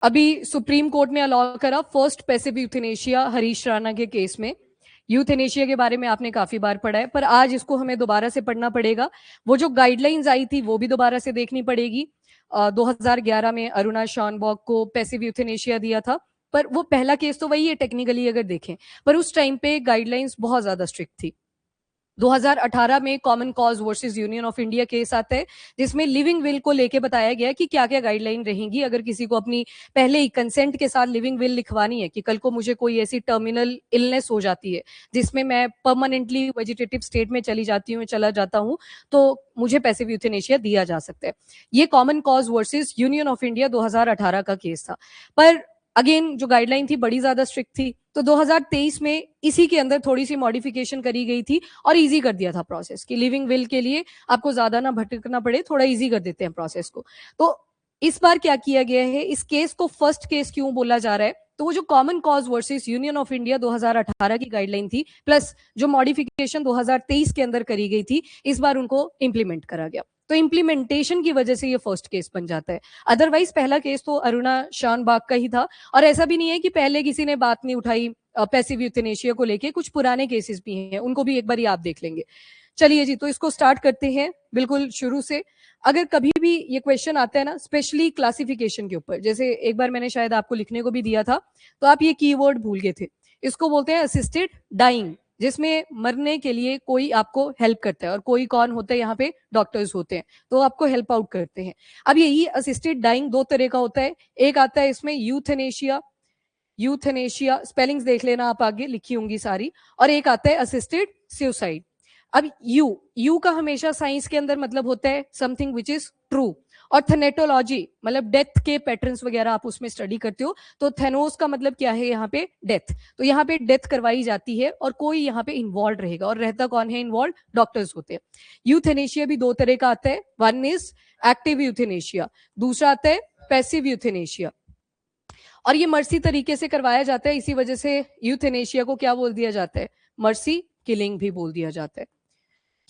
अभी supreme court ने allow करा first passive euthanasia Harish Rana के केस में। यूथेनेशिया के बारे में आपने काफी बार पढ़ा है, पर आज इसको हमें दोबारा से पढ़ना पड़ेगा। वो जो गाइडलाइंस आई थी वो भी दोबारा से देखनी पड़ेगी। 2011 में अरुणा शॉनबॉक को पैसिव यूथेनेशिया दिया था, पर वो पहला केस तो वही है टेक्निकली अगर देखें, पर उस टाइम पे गाइडलाइंस बहुत ज्यादा स्ट्रिक्ट थी। 2018 में common Cause versus Union of India case आता है, जिसमें लिविंग विल को लेके बताया गया कि क्या क्या गाइडलाइन रहेंगी अगर किसी को अपनी पहले ही कंसेंट के साथ लिविंग विल लिखवानी है कि कल को मुझे कोई ऐसी टर्मिनल इलनेस हो जाती है जिसमें मैं परमानेंटली वेजिटेटिव स्टेट में चली जाती हूँ, चला जाता हूँ, तो मुझे पैसिव यूथेनेशिया दिया जा सकता है। ये common Cause versus Union of India 2018 का केस था। पर अगेन जो गाइडलाइन थी बड़ी ज्यादा स्ट्रिक्ट थी, तो 2023 में इसी के अंदर थोड़ी सी मॉडिफिकेशन करी गई थी और इजी कर दिया था प्रोसेस कि लिविंग विल के लिए आपको ज्यादा ना भटकना पड़े, थोड़ा इजी कर देते हैं प्रोसेस को। तो इस बार क्या किया गया है, इस केस को फर्स्ट केस क्यों बोला जा रहा है, तो वो जो common Cause versus Union of India 2018 की गाइडलाइन थी प्लस जो मॉडिफिकेशन 2023 के अंदर करी गई थी, इस बार उनको इंप्लीमेंट करा गया। तो इंप्लीमेंटेशन की वजह से ये फर्स्ट केस बन जाता है। अदरवाइज पहला केस तो अरुणा शानबाग का ही था, और ऐसा भी नहीं है कि पहले किसी ने बात नहीं उठाई पैसिव यूथेनेशिया को लेके, कुछ पुराने केसेस भी हैं, उनको भी एक बार आप देख लेंगे। चलिए जी, तो इसको स्टार्ट करते हैं बिल्कुल शुरू से। अगर कभी भी ये क्वेश्चन आता है ना, स्पेशली क्लासिफिकेशन के ऊपर, जैसे एक बार मैंने शायद आपको लिखने को भी दिया था, तो आप ये कीवर्ड भूल गए थे। इसको बोलते हैं असिस्टेड डाइंग, जिसमें मरने के लिए कोई आपको हेल्प करता है, और कोई कौन होता है यहाँ पे, डॉक्टर्स होते हैं, तो आपको हेल्प आउट करते हैं। अब यही असिस्टेड डाइंग दो तरह का होता है। एक आता है इसमें यूथेनेशिया, यूथेनेशिया स्पेलिंग्स देख लेना आप, आगे लिखी होंगी सारी, और एक आता है असिस्टेड सुसाइड। अब यू का हमेशा साइंस के अंदर मतलब होता है समथिंग विच इज ट्रू, और थेनेटोलॉजी मतलब डेथ के पैटर्न्स वगैरह आप उसमें स्टडी करते हो, तो थेनोस का मतलब क्या है यहाँ पे, डेथ। तो यहाँ पे डेथ करवाई जाती है और कोई यहाँ पे इन्वॉल्व रहेगा, और रहता कौन है इन्वॉल्व, डॉक्टर्स होते हैं। यूथेनेशिया भी दो तरह का आता है, वन इज एक्टिव यूथेनेशिया, दूसरा आता है पैसिव यूथेनेशिया। और ये मर्सी तरीके से करवाया जाता है, इसी वजह से यूथेनेशिया को क्या बोल दिया जाता है, मर्सी किलिंग भी बोल दिया जाता है,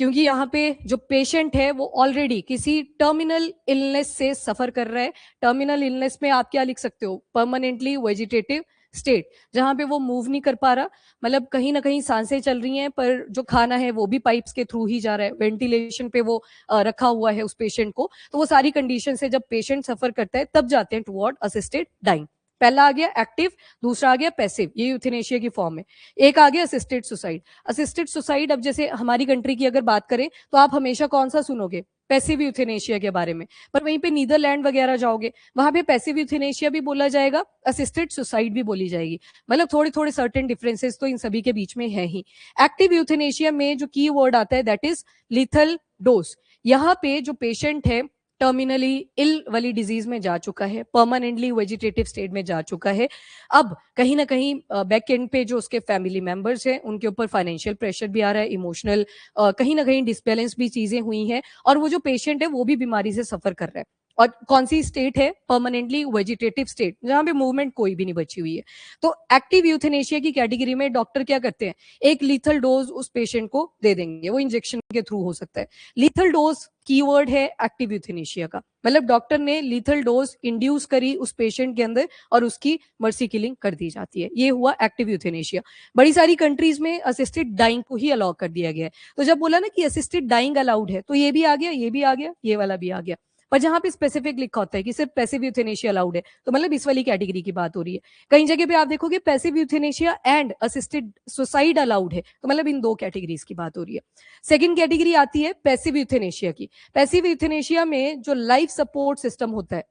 क्योंकि यहाँ पे जो पेशेंट है वो ऑलरेडी किसी टर्मिनल इलनेस से सफर कर रहा है। टर्मिनल इलनेस में आप क्या लिख सकते हो, परमानेंटली वेजिटेटिव स्टेट, जहां पे वो मूव नहीं कर पा रहा, मतलब कहीं ना कहीं सांसें चल रही हैं, पर जो खाना है वो भी पाइप्स के थ्रू ही जा रहा है, वेंटिलेशन पे वो रखा हुआ है उस पेशेंट को। तो वो सारी कंडीशन से जब पेशेंट सफर करता है तब जाते हैं टुवर्ड असिस्टेड डाइंग। पहला आ गया एक्टिव, दूसरा आ गया पैसिव, ये यूथेनेशिया की फॉर्म है। एक आ गया असिस्टेड सुसाइड। असिस्टेड सुसाइड, अब जैसे हमारी कंट्री की अगर बात करें तो आप हमेशा कौन सा सुनोगे, पैसिव यूथेनेशिया के बारे में, पर वहीं पे नीदरलैंड वगैरह जाओगे वहां पे पैसिव यूथेनेशिया भी बोला जाएगा, असिस्टेड सुसाइड भी बोली जाएगी। मतलब थोड़े थोड़े सर्टेन डिफरेंसेस तो इन सभी के बीच में है ही। एक्टिव यूथेनेशिया में जो की वर्ड आता है दैट इज लीथल डोज। यहाँ पे जो पेशेंट है टर्मिनली इल वाली डिजीज में जा चुका है, परमानेंटली वेजिटेटिव स्टेट में जा चुका है। अब कहीं ना कहीं बैक एंड पे जो उसके फैमिली मेंबर्स हैं उनके ऊपर फाइनेंशियल प्रेशर भी आ रहा है, इमोशनल कहीं ना कहीं डिसबैलेंस भी चीजें हुई हैं, और वो जो पेशेंट है वो भी बीमारी से सफर कर रहा है। और कौन सी स्टेट है, परमानेंटली वेजिटेटिव स्टेट, जहां पे मूवमेंट कोई भी नहीं बची हुई है। तो एक्टिव यूथेनेशिया की कैटेगरी में डॉक्टर क्या करते हैं, एक लीथल डोज उस पेशेंट को दे देंगे, वो इंजेक्शन के थ्रू हो सकता है। लीथल डोज कीवर्ड है एक्टिव यूथेनेशिया का, मतलब डॉक्टर ने लीथल डोज इंड्यूस करी उस पेशेंट के अंदर और उसकी मर्सी किलिंग कर दी जाती है, ये हुआ एक्टिव यूथेनेशिया। बड़ी सारी कंट्रीज में असिस्टेड डाइंग को ही अलाउ कर दिया गया है। तो जब बोला ना कि असिस्टेड डाइंग अलाउड है, तो ये भी आ गया, ये भी आ गया, ये वाला भी आ गया। पर जहां पे स्पेसिफिक लिखा होता है कि सिर्फ पैसिव यूथेनेशिया अलाउड है, तो मतलब इस वाली कैटेगरी की बात हो रही है। कई जगह पे आप देखोगे passive euthanasia and assisted suicide allowed है, तो मतलब इन दो कैटेगरीज की बात हो रही है। सेकंड कैटेगरी आती है पैसिव यूथेनेशिया की। पैसिव यूथेनेशिया में जो लाइफ सपोर्ट सिस्टम होता है,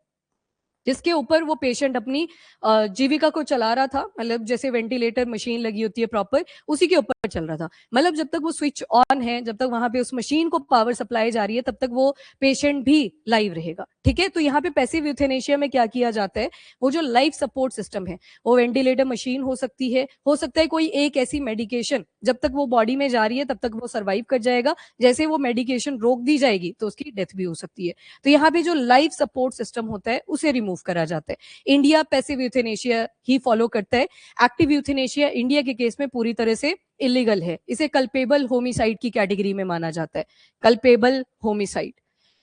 जिसके ऊपर वो पेशेंट अपनी जीविका को चला रहा था, मतलब जैसे वेंटिलेटर मशीन लगी होती है प्रॉपर, उसी के ऊपर चल रहा था। मतलब जब तक वो स्विच ऑन है, जब तक वहां पे उस मशीन को पावर सप्लाई जा रही है, तब तक वो पेशेंट भी लाइव रहेगा। ठीक है, तो यहाँ पे पैसिव यूथेनेशिया में क्या किया जाता है, वो जो लाइफ सपोर्ट सिस्टम है, वो वेंटिलेटर मशीन हो सकती है, हो सकता है कोई एक ऐसी मेडिकेशन, जब तक वो बॉडी में जा रही है तब तक वो सर्वाइव कर जाएगा, जैसे वो मेडिकेशन रोक दी जाएगी तो उसकी डेथ भी हो सकती है। तो यहाँ पे जो लाइफ सपोर्ट सिस्टम होता है उसे रिमूव करा जाता है। इंडिया पैसिव यूथेनेशिया ही फॉलो करता है। एक्टिव यूथेनेशिया इंडिया के केस में पूरी तरह से इलीगल है, इसे कल्पेबल होमिसाइड की कैटेगरी में माना जाता है, कल्पेबल होमिसाइड।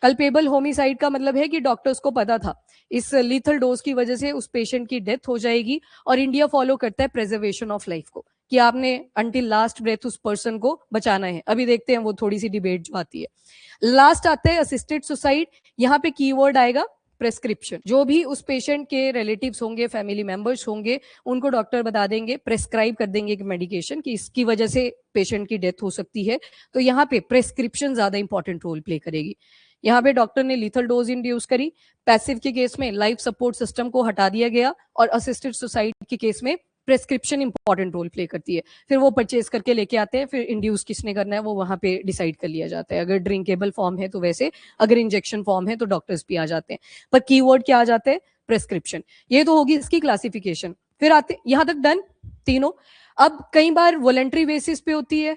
कल्पेबल होमिसाइड का मतलब है कि डॉक्टर्स को पता था इस लीथल डोज की वजह से उस पेशेंट की डेथ हो जाएगी, और इंडिया फॉलो करता है प्रिजर्वेशन ऑफ लाइफ को, कि आपने अंटिल लास्ट ब्रेथ उस पर्सन को बचाना है। अभी देखते हैं वो थोड़ी सी डिबेट जो आती है। लास्ट आता है असिस्टेड सुसाइड। यहाँ पे कीवर्ड आएगा प्रेस्क्रिप्शन। जो भी उस पेशेंट के रिलेटिव्स होंगे, फैमिली मेंबर्स होंगे, उनको डॉक्टर बता देंगे, प्रेस्क्राइब कर देंगे एक मेडिकेशन कि इसकी वजह से पेशेंट की डेथ हो सकती है। तो यहाँ पे प्रेस्क्रिप्शन ज्यादा इंपॉर्टेंट रोल प्ले करेगी। यहाँ पे डॉक्टर ने लीथल डोज इंड्यूस करी, पैसिव के केस में लाइफ सपोर्ट सिस्टम को हटा दिया गया, और असिस्टेड सुसाइड के केस में प्रेस्क्रिप्शन इंपॉर्टेंट रोल प्ले करती है। फिर वो परचेज करके लेके आते हैं, फिर इंड्यूस किसने करना है वो वहां पे डिसाइड कर लिया जाता है। अगर ड्रिंकेबल फॉर्म है तो वैसे, अगर इंजेक्शन फॉर्म है तो डॉक्टर्स भी आ जाते हैं। पर कीवर्ड क्या आ जाता है? प्रेस्क्रिप्शन। ये तो होगी इसकी क्लासिफिकेशन। फिर आते, यहां तक डन तीनों। अब कई बार वॉलंटरी बेसिस पे होती है।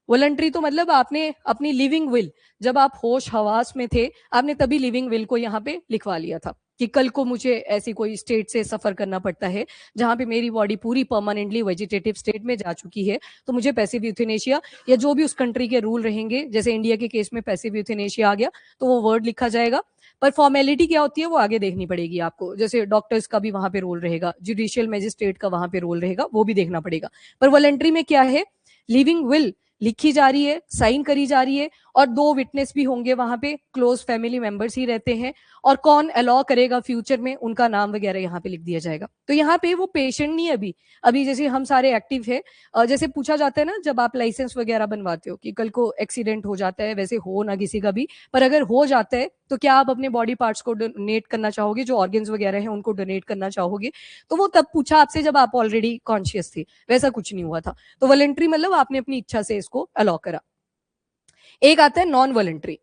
वॉलंटरी तो मतलब आपने अपनी लिविंग विल, जब आप होश हवास में थे, आपने तभी लिविंग विल को यहाँ पे लिखवा लिया था कि कल को मुझे ऐसी कोई स्टेट से सफर करना पड़ता है जहां पे मेरी बॉडी पूरी परमानेंटली वेजिटेटिव स्टेट में जा चुकी है, तो मुझे पैसिव यूथेनेशिया या जो भी उस कंट्री के रूल रहेंगे, जैसे इंडिया के केस में पैसिव यूथेनेशिया आ गया तो वो वर्ड लिखा जाएगा। पर फॉर्मेलिटी क्या होती है वो आगे देखनी पड़ेगी आपको। जैसे डॉक्टर्स का भी वहां पे रोल रहेगा, जुडिशियल मैजिस्ट्रेट का वहां पे रोल रहेगा, वो भी देखना पड़ेगा। पर वॉलंटरी में क्या है? लिविंग विल लिखी जा रही है, साइन करी जा रही है, और 2 विटनेस भी होंगे वहां पे, क्लोज फैमिली मेंबर्स ही रहते हैं, और कौन अलाउ करेगा फ्यूचर में उनका नाम वगैरह यहाँ पे लिख दिया जाएगा। तो यहाँ पे वो पेशेंट नहीं, अभी अभी जैसे हम सारे एक्टिव है, जैसे पूछा जाता है ना जब आप लाइसेंस वगैरह बनवाते हो कि कल को एक्सीडेंट हो जाता है, वैसे हो ना किसी का भी, पर अगर हो जाता है तो क्या आप अपने बॉडी पार्ट्स को डोनेट करना चाहोगे, जो ऑर्गन्स वगैरह हैं उनको डोनेट करना चाहोगे? तो वो तब पूछा आपसे जब आप ऑलरेडी कॉन्शियस थे, वैसा कुछ नहीं हुआ था। तो वॉलंटरी मतलब आपने अपनी इच्छा से इसको अलाउ करा। एक आता है नॉन वॉलंटरी।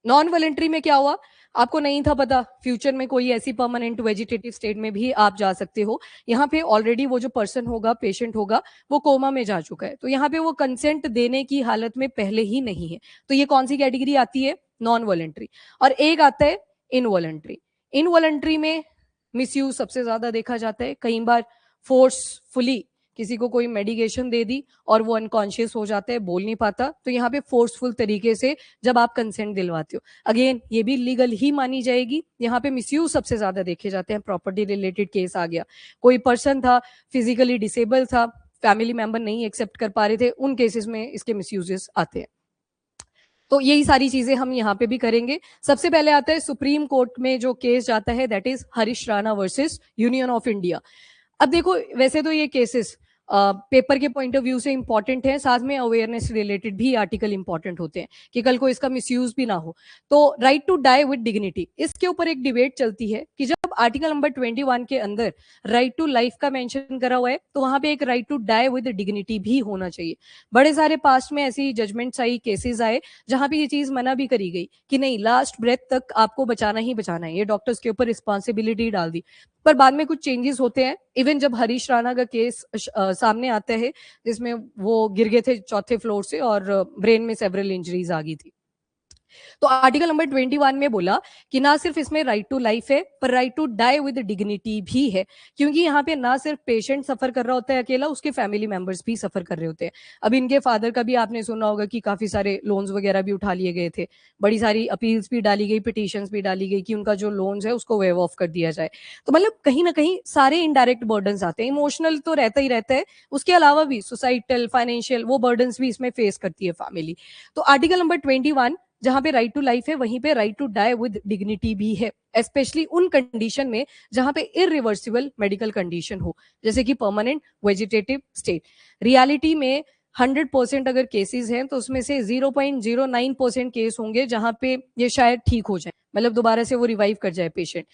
नॉन वॉलंटरी में क्या हुआ? आपको नहीं था पता फ्यूचर में कोई ऐसी परमानेंट वेजिटेटिव स्टेट में भी आप जा सकते हो। यहाँ पे ऑलरेडी वो जो पर्सन होगा, पेशेंट होगा, वो कोमा में जा चुका है, तो यहाँ पे वो कंसेंट देने की हालत में पहले ही नहीं है। तो ये कौन सी कैटेगरी आती है? Non voluntary. और एक आता है इनवॉलंटरी। इनवॉलंटरी में मिसयूज सबसे ज्यादा देखा जाता है। कई बार फोर्सफुली किसी को कोई मेडिकेशन दे दी और वो अनकॉन्शियस हो जाता है, बोल नहीं पाता, तो यहाँ पे फोर्सफुल तरीके से जब आप कंसेंट दिलवाते हो, अगेन ये भी लीगल ही मानी जाएगी। यहाँ पे मिसयूज सबसे ज्यादा देखे जाते हैं। प्रॉपर्टी रिलेटेड केस आ गया, कोई पर्सन था फिजिकली डिसेबल था, फैमिली मेंबर नहीं एक्सेप्ट कर पा रहे थे, उन केसेस में इसके मिसयूजेस आते हैं। तो यही सारी चीजें हम यहाँ पे भी करेंगे। सबसे पहले आता है सुप्रीम कोर्ट में जो केस जाता है, that is Harish Rana versus Union of India. अब देखो वैसे तो ये केसेस पेपर के पॉइंट ऑफ व्यू से इंपॉर्टेंट है, साथ में अवेयरनेस रिलेटेड भी आर्टिकल इंपॉर्टेंट होते हैं कि कल को इसका मिसयूज भी ना हो। तो right to die with dignity, इसके ऊपर एक डिबेट चलती है कि जब आर्टिकल नंबर 21 के अंदर राइट टू लाइफ का मेंशन करा हुआ है, तो वहां पे एक right to die with dignity भी होना चाहिए। बड़े सारे पास्ट में ऐसी जजमेंट्स आई, केसेस आए, जहां पे ये चीज मना भी करी गई कि नहीं, लास्ट ब्रेथ तक आपको बचाना ही बचाना है, ये डॉक्टर्स के ऊपर रिस्पॉन्सिबिलिटी डाल दी। पर बाद में कुछ चेंजेस होते हैं। इवन जब हरीश राणा का केस सामने आता है, जिसमें वो गिर गए थे 4थे फ्लोर से और ब्रेन में सेवरल इंजरीज आ गई थी, तो आर्टिकल नंबर 21 में बोला कि ना सिर्फ इसमें राइट टू लाइफ है, पर right to die with dignity भी है। क्योंकि यहाँ पे ना सिर्फ पेशेंट सफर कर रहा होता है अकेला, उसके फैमिली मेंबर्स भी सफर कर रहे होते हैं। अब इनके फादर का भी आपने सुना होगा कि काफी सारे लोन्स वगैरह भी उठा लिए गए थे, बड़ी सारी अपील्स भी डाली गई, पिटिशंस भी डाली गई कि उनका जो लोन्स है उसको वेव ऑफ कर दिया जाए। तो मतलब कहीं ना कहीं सारे इनडायरेक्ट बर्डन्स आते हैं। इमोशनल तो रहता ही रहता है, उसके अलावा भी सोसाइटल, फाइनेंशियल, वो बर्डन्स भी इसमें फेस करती है फैमिली। तो आर्टिकल नंबर 21 जहां पे राइट टू लाइफ है, वहीं पे right to die with dignity भी है, स्पेशली उन कंडीशन में जहां पे इरिवर्सिबल मेडिकल कंडीशन हो, जैसे कि परमानेंट वेजिटेटिव स्टेट। रियलिटी में 100% अगर केसेस हैं तो उसमें से 0.09% केस होंगे जहां पे ये शायद ठीक हो जाए, मतलब दोबारा से वो रिवाइव कर जाए पेशेंट।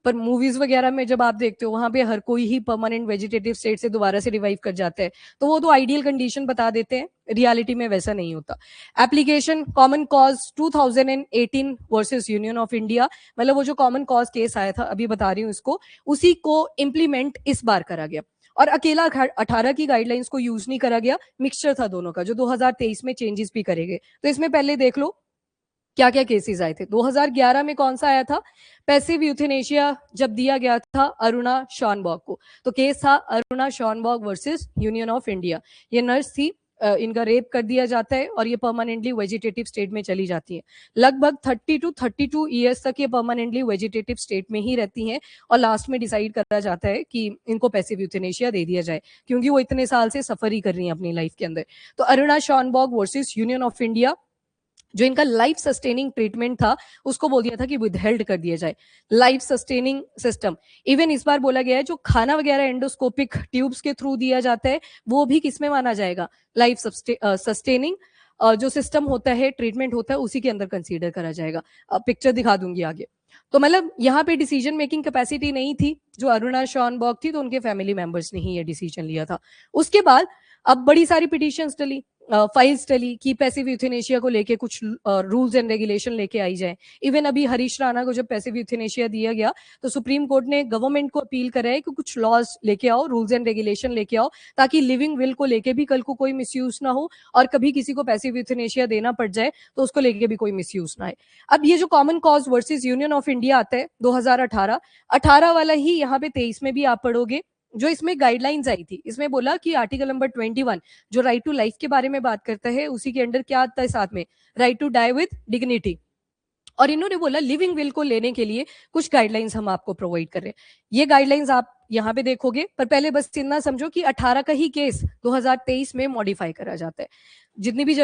पर मूवीज वगैरह में जब आप देखते हो, वहां पे हर कोई ही परमानेंट वेजिटेटिव स्टेट से दोबारा से रिवाइव कर जाता है, तो वो तो आइडियल कंडीशन बता देते हैं, रियलिटी में वैसा नहीं होता। Application common cause 2018 versus Union of India, मतलब वो जो कॉमन कॉज केस आया था, अभी बता रही हूँ इसको, उसी को इम्प्लीमेंट इस बार करा गया। और अकेला 18 की गाइडलाइंस को यूज नहीं करा गया, मिक्सचर था दोनों का, जो 2023 में चेंजेस भी करे गए। तो इसमें पहले देख लो क्या क्या केसेस आए थे। 2011 में कौन सा आया था? पैसिव यूथेनेशिया जब दिया गया था अरुणा शॉनबॉग को, तो केस था Aruna Shanbaug versus Union of India. ये नर्स थी, इनका रेप कर दिया जाता है और ये परमानेंटली वेजिटेटिव स्टेट में चली जाती है। लगभग 30 to 32 ईयर्स तक ये परमानेंटली वेजिटेटिव स्टेट में ही रहती हैं और लास्ट में डिसाइड करा जाता है कि इनको पैसिव यूथेनेशिया दे दिया जाए, क्योंकि वो इतने साल से सफर ही कर रही हैं अपनी लाइफ के अंदर। तो Aruna Shanbaug versus Union of India, जो इनका लाइफ सस्टेनिंग ट्रीटमेंट था उसको बोल दिया था कि विदहेल्ड कर दिया जाए। लाइफ सस्टेनिंग सिस्टम, इवन इस बार बोला गया है जो खाना वगैरह एंडोस्कोपिक ट्यूब्स के थ्रू दिया जाता है वो भी किसमें माना जाएगा, लाइफ सस्टेनिंग जो सिस्टम होता है, ट्रीटमेंट होता है, उसी के अंदर कंसीडर करा जाएगा। पिक्चर दिखा दूंगी आगे। तो मतलब यहाँ पे डिसीजन मेकिंग कैपेसिटी नहीं थी जो अरुणा शॉनबॉग थी, तो उनके फैमिली मेंबर्स ने ही ये डिसीजन लिया था। उसके बाद अब बड़ी सारी पिटिशंस डली, फाइल्स डली कि पैसिव यूथेनेशिया को लेके कुछ रूल्स एंड रेगुलेशन लेके आई जाए। इवन अभी हरीश राणा को जब पैसिव यूथेनेशिया दिया गया तो सुप्रीम कोर्ट ने गवर्नमेंट को अपील करा है कि कुछ लॉज लेके आओ, रूल्स एंड रेगुलेशन लेके आओ, ताकि लिविंग विल को लेके भी कल को कोई मिसयूज ना हो और कभी किसी को पैसिव यूथेनेशिया देना पड़ जाए तो उसको लेके भी कोई मिसयूज ना आए। अब ये जो common Cause versus Union of India आता है 2018 वाला ही यहाँ पे 23 में भी आप पढ़ोगे। जो इसमें गाइडलाइंस आई थी, इसमें बोला कि आर्टिकल नंबर 21 जो राइट टू लाइफ के बारे में बात करता है, उसी के अंडर क्या आता है साथ में, right to die with dignity. और इन्होंने बोला लिविंग विल को लेने के लिए कुछ गाइडलाइंस हम आपको प्रोवाइड कर रहे हैं। ये गाइडलाइंस आप यहाँ पे देखोगे, पर पहले बस इतना समझो कि 18 का ही केस 2023 में मॉडिफाई करा जाता है। जितनी भी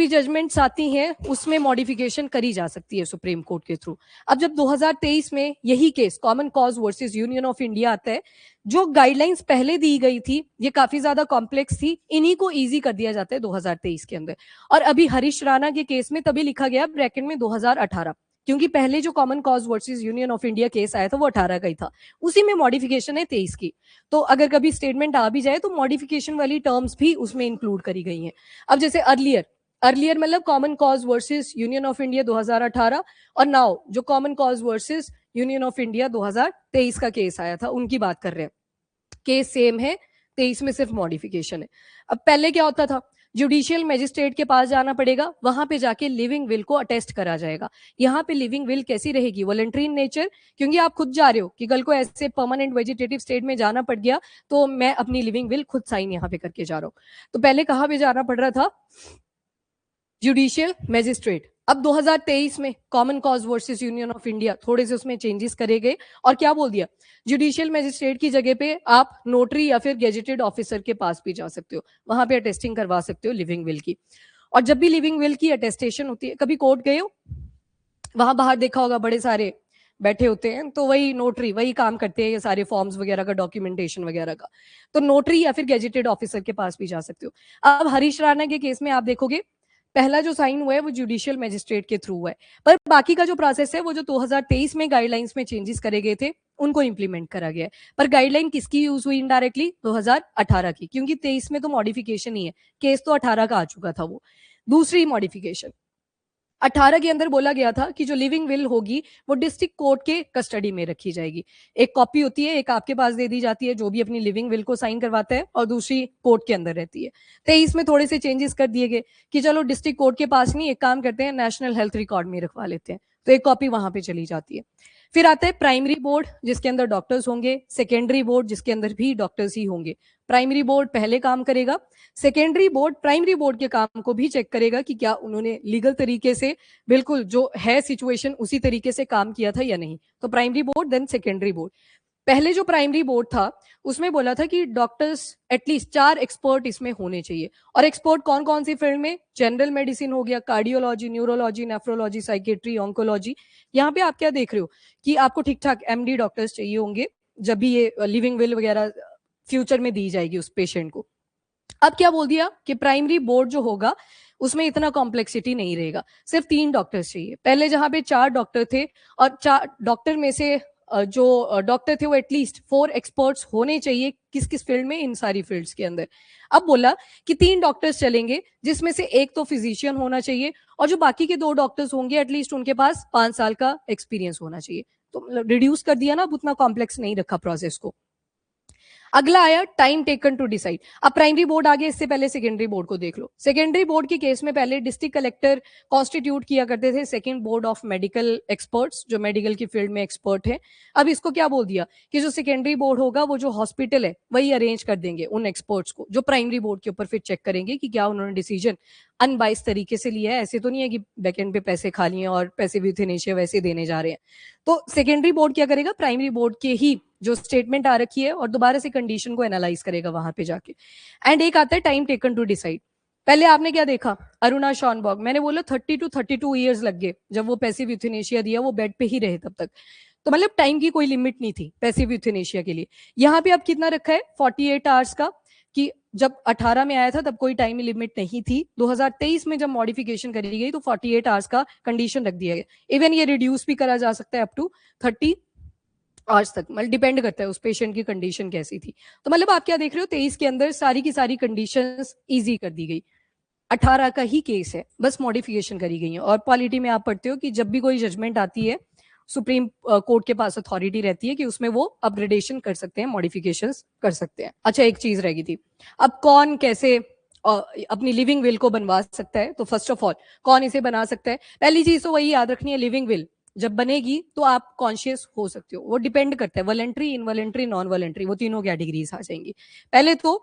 जजमेंट्स आती हैं उसमें मॉडिफिकेशन करी जा सकती है सुप्रीम कोर्ट के थ्रू। अब जब 2023 में यही case common Cause versus Union of India आता है, जो गाइडलाइंस पहले दी गई थी ये काफी ज्यादा कॉम्प्लेक्स थी, इन्हीं को इजी कर दिया जाता है 2023 के अंदर। और अभी हरीश राणा के केस में तभी लिखा गया ब्रैकेट में 2018, क्योंकि पहले जो common Cause versus Union of India case आया था वो 18 का ही था, उसी में मॉडिफिकेशन है 23 की। तो अगर कभी स्टेटमेंट आ भी जाए तो मॉडिफिकेशन वाली टर्म्स भी उसमें इंक्लूड करी गई हैं। अब जैसे अर्लियर मतलब common Cause versus Union of India 2018, और नाउ जो common Cause versus Union of India 2023 का केस आया था उनकी बात कर रहे हैं। केस सेम है, 23 में सिर्फ मॉडिफिकेशन है। अब पहले क्या होता था, जुडिशियल मैजिस्ट्रेट के पास जाना पड़ेगा, वहां पे जाके लिविंग विल को अटेस्ट करा जाएगा। यहाँ पे लिविंग विल कैसी रहेगी, वॉलंटरी इन नेचर, क्योंकि आप खुद जा रहे हो कि कल को ऐसे परमानेंट वेजिटेटिव स्टेट में जाना पड़ गया तो मैं अपनी लिविंग विल खुद साइन यहाँ पे करके जा रहा हूँ। तो पहले कहाँ पे जाना पड़ रहा था, जुडिशियल मैजिस्ट्रेट। अब 2023 में common Cause versus Union of India थोड़े से उसमें चेंजेस करे गए और क्या बोल दिया, जुडिशियल मैजिस्ट्रेट की जगह पे आप नोटरी या फिर गेजेटेड ऑफिसर के पास भी जा सकते हो, वहां पे अटेस्टिंग करवा सकते हो लिविंग विल की। और जब भी लिविंग विल की अटेस्टेशन होती है, कभी कोर्ट गए हो, वहां बाहर देखा होगा बड़े सारे बैठे होते हैं, तो वही नोटरी वही काम करते हैं ये सारे फॉर्म्स वगैरह का, डॉक्यूमेंटेशन वगैरह का। तो नोटरी या फिर गेजेटेड ऑफिसर के पास भी जा सकते हो। अब हरीश राणा के केस में आप देखोगे पहला जो साइन हुआ है वो जुडिशियल मैजिस्ट्रेट के थ्रू हुआ है, पर बाकी का जो प्रोसेस है वो जो 2023 में गाइडलाइंस में चेंजेस करे गए थे उनको इंप्लीमेंट करा गया है। पर गाइडलाइन किसकी यूज हुई इनडायरेक्टली, 2018 की, क्योंकि 23 में तो मॉडिफिकेशन ही है, केस तो 18 का आ चुका था। वो दूसरी मॉडिफिकेशन 18 के अंदर बोला गया था कि जो लिविंग विल होगी वो डिस्ट्रिक्ट कोर्ट के कस्टडी में रखी जाएगी। एक कॉपी होती है, एक आपके पास दे दी जाती है जो भी अपनी लिविंग विल को साइन करवाता है, और दूसरी कोर्ट के अंदर रहती है। 23 में थोड़े से चेंजेस कर दिए गए कि चलो डिस्ट्रिक्ट कोर्ट के पास नहीं, एक काम करते हैं नेशनल हेल्थ रिकॉर्ड में रखवा लेते हैं, तो एक कॉपी वहां पे चली जाती है। फिर आता है प्राइमरी बोर्ड जिसके अंदर डॉक्टर्स होंगे, सेकेंडरी बोर्ड जिसके अंदर भी डॉक्टर्स ही होंगे। प्राइमरी बोर्ड पहले काम करेगा, सेकेंडरी बोर्ड प्राइमरी बोर्ड के काम को भी चेक करेगा कि क्या उन्होंने लीगल तरीके से बिल्कुल जो है सिचुएशन उसी तरीके से काम किया था या नहीं। तो primary board then secondary board. पहले जो प्राइमरी बोर्ड था उसमें बोला था कि डॉक्टर्स एटलीस्ट 4 एक्सपर्ट इसमें होने चाहिए, और एक्सपर्ट कौन कौन सी फील्ड में, जनरल मेडिसिन हो गया, cardiology, neurology, nephrology, psychiatry, oncology. यहाँ पे आप क्या देख रहे हो कि आपको ठीक ठाक एमडी डॉक्टर्स चाहिए होंगे जब भी ये लिविंग विल वगैरह फ्यूचर में दी जाएगी उस पेशेंट को। अब क्या बोल दिया कि प्राइमरी बोर्ड जो होगा उसमें इतना कॉम्प्लेक्सिटी नहीं रहेगा, सिर्फ 3 डॉक्टर्स चाहिए। पहले जहां पे 4 डॉक्टर थे, और 4 डॉक्टर में से जो डॉक्टर थे वो एटलीस्ट 4 एक्सपर्ट्स होने चाहिए, किस किस फील्ड में, इन सारी फील्ड्स के अंदर। अब बोला कि 3 डॉक्टर्स चलेंगे जिसमें से एक तो फिजिशियन होना चाहिए, और जो बाकी के 2 डॉक्टर्स होंगे एटलीस्ट उनके पास 5 साल का एक्सपीरियंस होना चाहिए। तो रिड्यूस कर दिया ना, अब उतना कॉम्प्लेक्स नहीं रखा प्रोसेस को। अगला आया टाइम टेकन टू डिसाइड। अब प्राइमरी बोर्ड आ गया, इससे पहले सेकेंडरी बोर्ड को देख लो। सेकेंडरी बोर्ड के केस में पहले डिस्ट्रिक्ट कलेक्टर कॉन्स्टिट्यूट किया करते थे second board of medical experts, जो मेडिकल की फील्ड में एक्सपर्ट है। अब इसको क्या बोल दिया कि जो सेकेंडरी बोर्ड होगा वो जो हॉस्पिटल है वही अरेंज कर देंगे उन एक्सपर्ट्स को, जो प्राइमरी बोर्ड के ऊपर फिर चेक करेंगे कि क्या उन्होंने डिसीजन अनबाइस तरीके से लिया है। ऐसे तो नहीं है कि बैकएंड पे पैसे खा लिए और पैसे भी यूथेनेशिया वैसे देने जा रहे हैं। तो सेकेंडरी बोर्ड क्या करेगा, प्राइमरी बोर्ड के ही जो स्टेटमेंट आ रखी है और दोबारा से कंडीशन को एनालाइज करेगा वहां पे जाके। एंड एक आता है टाइम टेकन टू डिसाइड। पहले आपने क्या देखा, अरुणा शॉनबॉग, मैंने बोला 30 to 32 ईयर्स लग गए जब वो पैसिव यूथेनेशिया दिया, वो बेड पे ही रहे तब तक। तो मतलब टाइम की कोई लिमिट नहीं थी पैसिव यूथेनेशिया के लिए। यहाँ पे अब कितना रखा है 48 आवर्स का, कि जब 18 में आया था तब कोई टाइम लिमिट नहीं थी। 2023 में जब मॉडिफिकेशन करी गई तो 48 आवर्स का कंडीशन रख दिया गया। इवन ये रिड्यूस भी करा जा सकता है अप टू 30 आज तक, मतलब डिपेंड करता है उस पेशेंट की कंडीशन कैसी थी। तो मतलब आप क्या देख रहे हो, 23 के अंदर सारी की सारी कंडीशंस इजी कर दी गई। 18 का ही केस है, बस मॉडिफिकेशन करी गई है। और पॉलिटी में आप पढ़ते हो कि जब भी कोई जजमेंट आती है सुप्रीम कोर्ट के पास अथॉरिटी रहती है कि उसमें वो अपग्रेडेशन कर सकते हैं, मॉडिफिकेशंस कर सकते हैं। अच्छा, एक चीज रह गई थी, अब कौन कैसे अपनी लिविंग विल को बनवा सकता है। तो फर्स्ट ऑफ ऑल कौन इसे बना सकता है, पहली चीज तो वही याद रखनी है, लिविंग विल जब बनेगी तो आप कॉन्शियस हो सकते हो। वो डिपेंड करता है वॉलंटरी, इनवॉलंटरी, नॉन वॉलंटरी, वो तीनों कैटेगरीज आ जाएंगी। पहले तो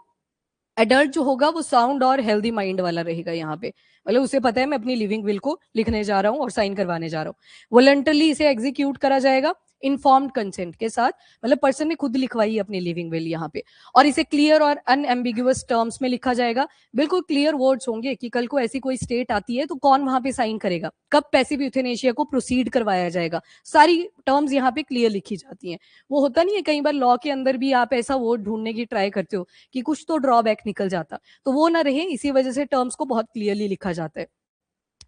एडल्ट जो होगा वो साउंड और हेल्दी माइंड वाला रहेगा यहाँ पे, मतलब उसे पता है मैं अपनी लिविंग विल को लिखने जा रहा हूँ और साइन करवाने जा रहा हूँ। वॉलंटरली इसे एग्जीक्यूट करा जाएगा इन्फॉर्म्ड कंसेंट के साथ, मतलब पर्सन ने खुद लिखवाई अपनी लिविंग विल यहाँ पे। और इसे क्लियर और अनएम्बिगुअस टर्म्स में लिखा जाएगा, बिल्कुल क्लियर वर्ड्स होंगे कि कल को ऐसी कोई स्टेट आती है तो कौन वहां पे साइन करेगा, कब पैसिव यूथेनेशिया को प्रोसीड करवाया जाएगा, सारी टर्म्स यहाँ पे क्लियर लिखी जाती हैं। वो होता नहीं है कई बार लॉ के अंदर भी आप ऐसा वर्ड ढूंढने की ट्राई करते हो कि कुछ तो ड्रॉबैक निकल जाता, तो वो ना रहे, इसी वजह से टर्म्स को बहुत क्लियरली लिखा जाता है।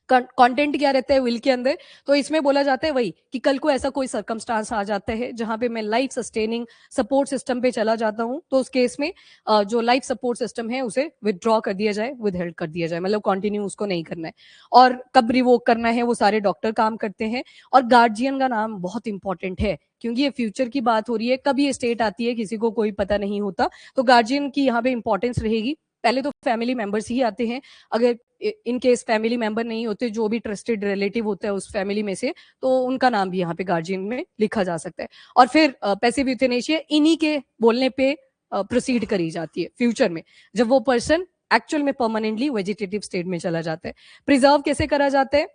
कंटेंट क्या रहता है विल के अंदर, तो इसमें बोला जाता है वही कि कल को ऐसा कोई सर्कमस्टांस आ जाता है जहां पे मैं लाइफ सस्टेनिंग सपोर्ट सिस्टम पे चला जाता हूं, तो उस केस में जो लाइफ सपोर्ट सिस्टम है उसे विदड्रॉ कर दिया जाए, विद हेल्ड कर दिया जाए, मतलब कंटिन्यू उसको नहीं करना है। और कब रिवोक करना है वो सारे डॉक्टर काम करते हैं। और गार्जियन का नाम बहुत इंपॉर्टेंट है क्योंकि ये फ्यूचर की बात हो रही है, कभी ये स्टेट आती है किसी को कोई पता नहीं होता, तो गार्जियन की यहाँ पे इंपॉर्टेंस रहेगी। पहले तो फैमिली मेंबर्स ही आते हैं, अगर इन केस फैमिली मेंबर नहीं होते, जो भी ट्रस्टेड रिलेटिव होता है उस फैमिली में से, तो उनका नाम भी यहाँ पे गार्जियन में लिखा जा सकता है। और फिर पैसिव यूथेनेशिया इन्हीं के बोलने पे प्रोसीड करी जाती है फ्यूचर में, जब वो पर्सन एक्चुअल में परमानेंटली वेजिटेटिव स्टेट में चला जाता है। प्रिजर्व कैसे करा जाता है,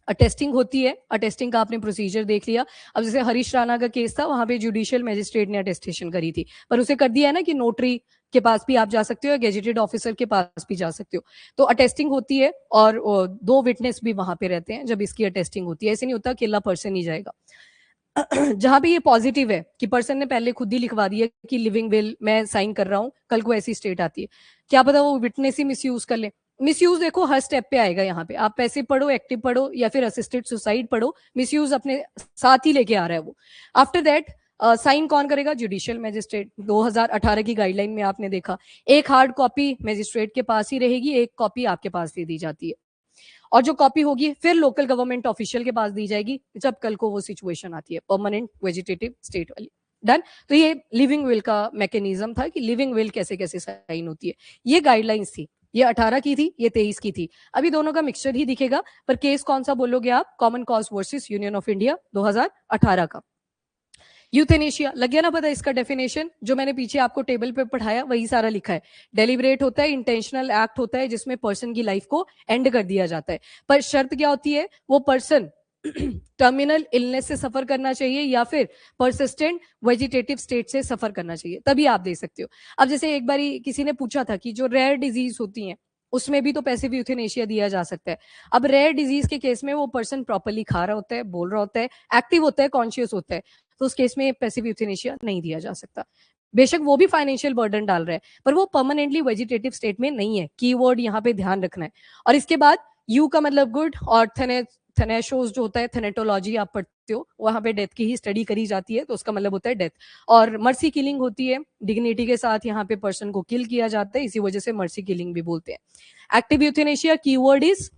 अटेस्टिंग होती है, अटेस्टिंग का आपने प्रोसीजर देख लिया। अब जैसे हरीश राणा का केस था, वहां पे जुडिशियल मैजिस्ट्रेट ने अटेस्टेशन करी थी, पर उसे कर दिया है ना कि नोटरी के पास भी आप जा सकते हो, गेजेटेड ऑफिसर के पास भी जा सकते हो। तो अटेस्टिंग होती है और 2 विटनेस भी वहां पे रहते हैं जब इसकी अटेस्टिंग होती है। ऐसे नहीं होता अकेला पर्सन ही जाएगा। जहां भी ये पॉजिटिव है कि पर्सन ने पहले खुद ही लिखवा दिया कि लिविंग विल मैं साइन कर रहा हूं, कल को ऐसी स्टेट आती है, क्या पता वो विटनेस ही मिसयूज कर ले। मिसयूज देखो हर स्टेप पे आएगा, यहाँ पे आप पैसिव पढ़ो, एक्टिव पढ़ो या फिर असिस्टेड सुसाइड पढ़ो, मिसयूज अपने साथ ही लेके आ रहा है वो। आफ्टर दैट साइन कौन करेगा, जुडिशियल मैजिस्ट्रेट। 2018 की गाइडलाइन में आपने देखा एक हार्ड कॉपी मैजिस्ट्रेट के पास ही रहेगी, एक कॉपी आपके पास दे दी जाती है, और जो कॉपी होगी फिर लोकल गवर्नमेंट ऑफिशियल के पास दी जाएगी जब कल को वो सिचुएशन आती है परमानेंट वेजिटेटिव स्टेट वाली। डन। तो ये लिविंग विल का मैकेनिज्म था कि लिविंग विल कैसे कैसे साइन होती है। ये गाइडलाइंस थी, ये 18 की थी, ये 23 की थी। अभी दोनों का मिक्सचर ही दिखेगा, पर केस कौन सा बोलोगे आप, common Cause versus Union of India 2018 का। यूथेनेशिया लग गया ना पता, इसका डेफिनेशन जो मैंने पीछे आपको टेबल पे पढ़ाया वही सारा लिखा है। डेलिब्रेट होता है, इंटेंशनल एक्ट होता है जिसमें पर्सन की लाइफ को एंड कर दिया जाता है, पर शर्त क्या होती है, वो पर्सन टर्मिनल इलनेस से सफर करना चाहिए या फिर परसिस्टेंट वेजिटेटिव स्टेट से सफर करना चाहिए, तभी आप दे सकते हो। अब जैसे एक बारी किसी ने पूछा था कि जो रेयर डिजीज होती हैं उसमें भी तो पैसिव यूथेनेशिया दिया जा सकता है। अब रेयर डिजीज के केस में वो पर्सन प्रॉपरली खा रहा होता है, बोल रहा होता है, एक्टिव होता है, कॉन्शियस होता है, तो उस केस में पैसिव यूथेनेशिया नहीं दिया जा सकता। बेशक वो भी फाइनेंशियल बर्डन डाल रहा है, पर वो परमानेंटली वेजिटेटिव स्टेट में नहीं है, कीवर्ड यहाँ पे ध्यान रखना है। और इसके बाद यू का मतलब गुड, और थेनेशोस जो होता है, थेनेटोलॉजी आप पढ़ते हो, वहां पे डेथ की ही स्टडी करी जाती है, तो उसका मतलब होता है डेथ। और मर्सी किलिंग होती है, डिग्निटी के साथ यहाँ पे पर्सन को किल किया जाता है, इसी वजह से मर्सी किलिंग भी बोलते हैं। Active euthanasia keyword is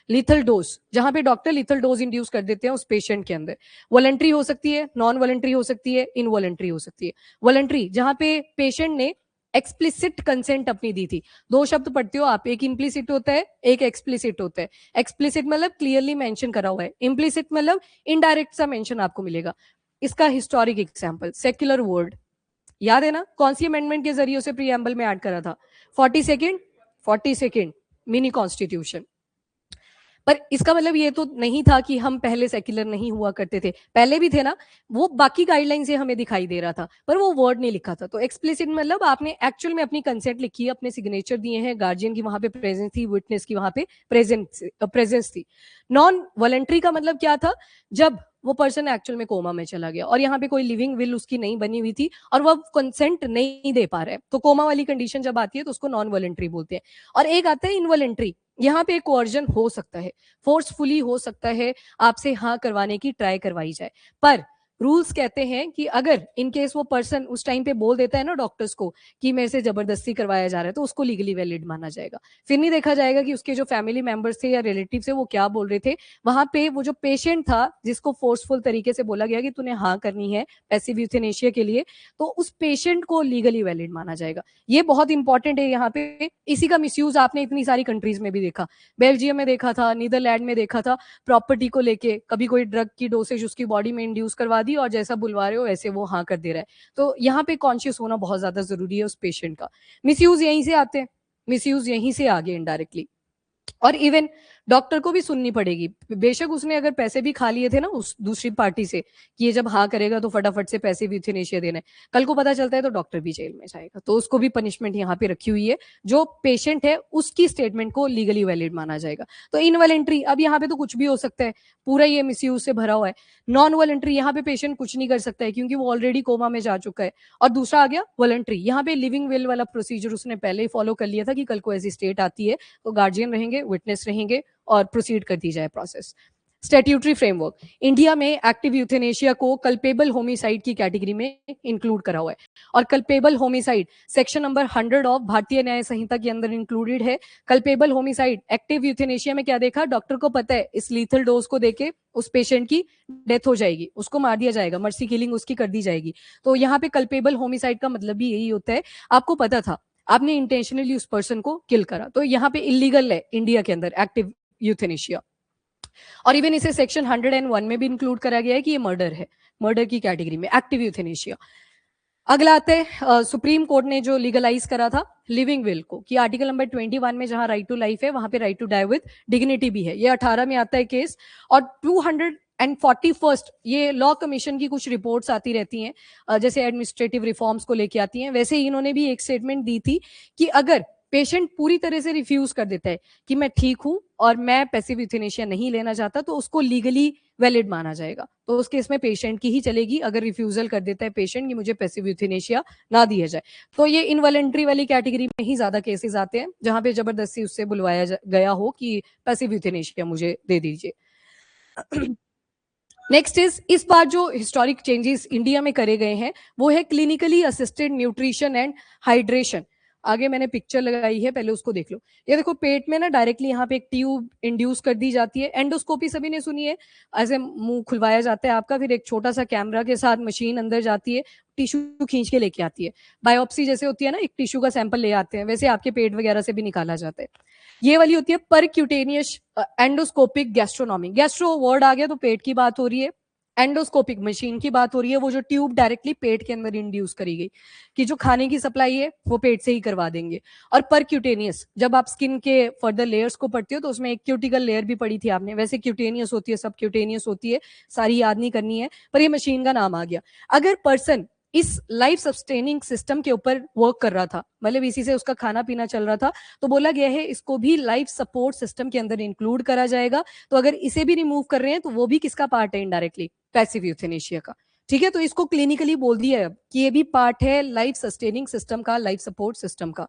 lethal dose, जहां पे डॉक्टर लिथल डोज इंड्यूस कर देते हैं उस पेशेंट के अंदर। वॉलंटरी हो सकती है, नॉन वॉलंटरी हो सकती है, इनवॉलंटरी हो सकती है। वॉलंटरी जहां पे पेशेंट ने एक्सप्लिसिट कंसेंट अपनी दी थी। दो शब्द पढ़ते हो आप, एक इम्प्लिसिट होता है, एक एक्सप्लिसिट होता है। एक्सप्लिसिट मतलब क्लियरली मेंशन करा हुआ है, इम्प्लिसिट मतलब इनडायरेक्ट सा मेंशन आपको मिलेगा। इसका हिस्टोरिक एग्जांपल सेक्युलर वर्ड, याद है ना, कौन सी अमेंडमेंट के जरिए उसे प्रीएम्बल में ऐड करा था? 42nd mini constitution. पर इसका मतलब ये तो नहीं था कि हम पहले सेक्युलर नहीं हुआ करते थे, पहले भी थे ना, वो बाकी गाइडलाइन से हमें दिखाई दे रहा था, पर वो वर्ड नहीं लिखा था। तो एक्सप्लिसिट मतलब आपने एक्चुअल में अपनी कंसेंट लिखी है, अपने सिग्नेचर दिए हैं, गार्जियन की वहां पे प्रेजेंस थी, विटनेस की वहां पे प्रेजेंस थी। नॉन वॉलंटरी का मतलब क्या था? जब वो पर्सन एक्चुअल में कोमा में चला गया और यहाँ पे कोई लिविंग विल उसकी नहीं बनी हुई थी और वो कंसेंट नहीं दे पा रहा है, तो कोमा वाली कंडीशन जब आती है तो उसको नॉन वॉलंटरी बोलते हैं। और एक आता है इनवॉलंटरी, यहाँ पे कोअर्जन हो सकता है, फोर्सफुली हो सकता है, आपसे हाँ करवाने की ट्राई करवाई जाए, पर रूल्स कहते हैं कि अगर इन केस वो पर्सन उस टाइम पे बोल देता है ना डॉक्टर्स को कि मेरे से जबरदस्ती करवाया जा रहा है, तो उसको लीगली वैलिड माना जाएगा। फिर नहीं देखा जाएगा कि उसके जो फैमिली मेंबर्स थे या रिलेटिव थे वो क्या बोल रहे थे, वहां पे वो जो पेशेंट था जिसको फोर्सफुल तरीके से बोला गया कि तूने हाँ करनी है पैसिव यूथेनेशिया के लिए, तो उस पेशेंट को लीगली वैलिड माना जाएगा। ये बहुत इंपॉर्टेंट है यहाँ पे। इसी का मिसयूज आपने इतनी सारी कंट्रीज में भी देखा, बेल्जियम में देखा था, नीदरलैंड में देखा था, प्रॉपर्टी को लेके कभी कोई ड्रग की डोसेज उसकी बॉडी में इंड्यूस करवा दी और जैसा बुलवा रहे हो वैसे वो हाँ कर दे रहा है। तो यहाँ पे कॉन्शियस होना बहुत ज्यादा जरूरी है उस पेशेंट का। मिसयूज यहीं से आते हैं, मिसयूज यहीं से आगे इनडायरेक्टली। और इवन डॉक्टर को भी सुननी पड़ेगी, बेशक उसने अगर पैसे भी खा लिए थे ना उस दूसरी पार्टी से कि ये जब हाँ करेगा तो फटाफट से पैसे भी यूथेनेशिया देना है, कल को पता चलता है तो डॉक्टर भी जेल में जाएगा, तो उसको भी पनिशमेंट यहाँ पे रखी हुई है। जो पेशेंट है उसकी स्टेटमेंट को लीगली वैलिड माना जाएगा। तो इनवॉलंटरी, अब यहाँ पे तो कुछ भी हो सकता है, पूरा ये मिसयूज से भरा हुआ है। नॉन वॉलंटरी, यहाँ पे पेशेंट कुछ नहीं कर सकता है क्योंकि वो ऑलरेडी कोमा में जा चुका है। और दूसरा आ गया वॉलंटरी, यहाँ पे लिविंग विल वाला प्रोसीजर उसने पहले ही फॉलो कर लिया था कि कल को ऐसी स्टेट आती है तो गार्जियन रहेंगे, विटनेस रहेंगे और प्रोसीड कर दी जाए प्रोसेस। स्टैट्यूटरी फ्रेमवर्क, इंडिया में एक्टिव यूथेनेशिया को कल्पेबल होमिसाइड की कैटेगरी में इंक्लूड करा हुआ है। और culpable homicide section number 100 of भारतीय न्याय संहिता के अंदर इंक्लूडेड है। कल्पेबल होमिसाइड, एक्टिव यूथेनेशिया में क्या देखा, डॉक्टर को पता है इस लीथल डोज को देके उस पेशेंट की डेथ हो जाएगी, उसको मार दिया जाएगा, मर्सी किलिंग उसकी कर दी जाएगी। तो यहाँ पे कल्पेबल होमिसाइड का मतलब भी यही होता है, आपको पता था, आपने इंटेंशनली उस पर्सन को किल करा, तो यहाँ पे इलीगल है इंडिया के अंदर एक्टिव यूथेनेशिया। और इवन इसे सेक्शन 101 में भी इंक्लूड करा गया है कि ये मर्डर है, मर्डर की कैटेगरी में एक्टिव यूथेनेशिया। अगला आते हैं सुप्रीम कोर्ट ने जो लीगलाइज करा था लिविंग विल को, कि आर्टिकल नंबर 21 में जहां राइट टू लाइफ है वहां पे right to die with dignity भी है, ये 18 में आता है केस। और 241st ये लॉ कमीशन की कुछ रिपोर्ट्स आती रहती हैं, जैसे एडमिनिस्ट्रेटिव रिफॉर्म्स को लेके आती हैं, वैसे ही इन्होंने भी एक स्टेटमेंट दी थी कि अगर पेशेंट पूरी तरह से रिफ्यूज कर देता है कि मैं ठीक हूं और मैं पैसिव यूथेनेशिया नहीं लेना चाहता, तो उसको लीगली वैलिड माना जाएगा। तो उस केस में पेशेंट की ही चलेगी, अगर रिफ्यूजल कर देता है पेशेंट कि मुझे पैसिव यूथेनेशिया ना दिया जाए। तो ये इनवॉलंटरी वाली कैटेगरी में ही ज्यादा केसेस आते हैं जहां पे जबरदस्ती उससे बुलवाया गया हो कि पैसिव यूथेनेशिया मुझे दे दीजिए। नेक्स्ट इस बार जो हिस्टोरिक चेंजेस इंडिया में करे गए हैं वो है clinically assisted nutrition and hydration. आगे मैंने पिक्चर लगाई है, पहले उसको देख लो। ये देखो पेट में ना डायरेक्टली यहाँ पे एक ट्यूब इंड्यूस कर दी जाती है, एंडोस्कोपी सभी ने सुनी है, ऐसे मुंह खुलवाया जाता है आपका, फिर एक छोटा सा कैमरा के साथ मशीन अंदर जाती है, टिश्यू खींच के लेके आती है। बायोप्सी जैसे होती है ना, एक टिश्यू का सैंपल ले आते हैं, वैसे आपके पेट वगैरह से भी निकाला जाता है। ये वाली होती है percutaneous endoscopic gastronomy. Gastro word आ गया तो पेट की बात हो रही है, एंडोस्कोपिक मशीन की बात हो रही है, वो जो ट्यूब डायरेक्टली पेट के अंदर इंड्यूस करी गई कि जो खाने की सप्लाई है वो पेट से ही करवा देंगे। और परक्यूटेनियस, जब आप स्किन के फर्दर लेयर्स को पढ़ते हो तो उसमें एक क्यूटिकल लेयर भी पढ़ी थी आपने, वैसे क्यूटेनियस होती है, सब क्यूटेनियस होती है, सारी याद नहीं करनी है, पर ये मशीन का नाम आ गया। अगर पर्सन इस लाइफ सस्टेनिंग सिस्टम के ऊपर वर्क कर रहा था, मतलब इसी से उसका खाना पीना चल रहा था, तो बोला गया है इसको भी लाइफ सपोर्ट सिस्टम के अंदर इंक्लूड करा जाएगा। तो अगर इसे भी रिमूव कर रहे हैं तो वो भी किसका पार्ट है, इनडायरेक्टली पैसिव यूथेनेशिया का। ठीक है, तो इसको क्लिनिकली बोल दिया है अब कि ये भी पार्ट है लाइफ सस्टेनिंग सिस्टम का, लाइफ सपोर्ट सिस्टम का।